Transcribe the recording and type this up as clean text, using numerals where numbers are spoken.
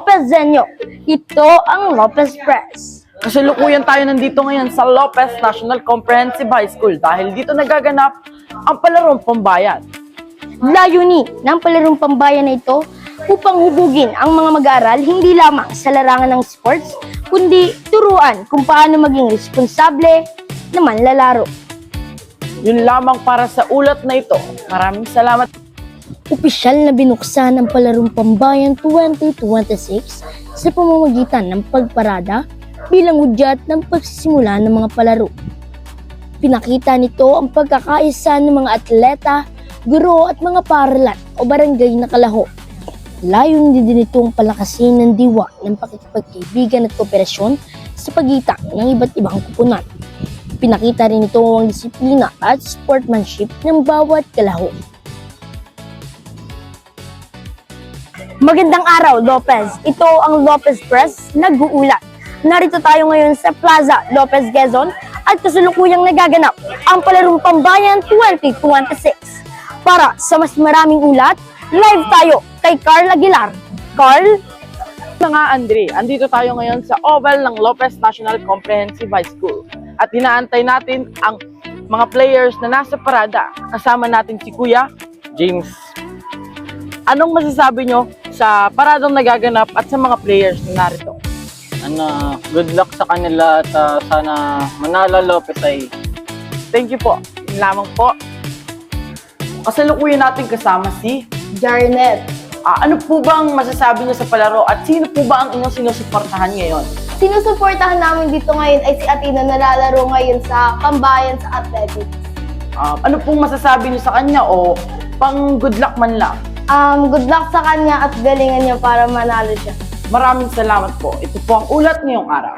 Lopez Zenyo. Ito ang Lopez Press. Kasalukuyan tayo nandito ngayon sa Lopez National Comprehensive High School dahil dito nagaganap ang palarong pambayan. Layunin ng palarong pambayan na ito upang hubugin ang mga mag-aaral hindi lamang sa larangan ng sports, kundi turuan kung paano maging responsable na manlalaro. Yun lamang para sa ulat na ito. Maraming salamat. Opisyal na binuksan ang Palarong Pambayan 2026 sa pamamagitan ng pagparada bilang hudyat ng pagsisimula ng mga palaro. Pinakita nito ang pagkakaisa ng mga atleta, guro at mga paaralan o barangay na kalaho. Layunin din itong palakasin ng diwa ng pakikipagkaibigan at kooperasyon sa pagitan ng iba't ibang kupunan. Pinakita rin ito ang disiplina at sportsmanship ng bawat kalaho. Magandang araw, Lopez. Ito ang Lopez Press, nag-uulat. Narito tayo ngayon sa Plaza Lopez Quezon at kasalukuyang nagaganap ang Palarong Pambayan 2026. Para sa mas maraming ulat, live tayo kay Carl Aguilar. Carl? Mga Andre, andito tayo ngayon sa oval ng Lopez National Comprehensive High School at inaantay natin ang mga players na nasa parada. Kasama natin si Kuya James. Anong masasabi nyo sa paradong nagaganap at sa mga players na narito? Good luck sa kanila at sana manalo Lopez ay. Thank you po. Yun lamang po. Kasalukuyan natin kasama si Jarnet. ano po bang masasabi niyo sa palaro at sino po ba ang inyong sinusuportahan ngayon? Sinusuportahan namin dito ngayon ay si Atina na lalaro ngayon sa Pambayan sa Athletics. Ano pong masasabi niyo sa kanya o pang good luck man lang? Good luck sa kanya at galingan niya para manalo siya. Maraming salamat po. Ito po ang ulat ngayong araw.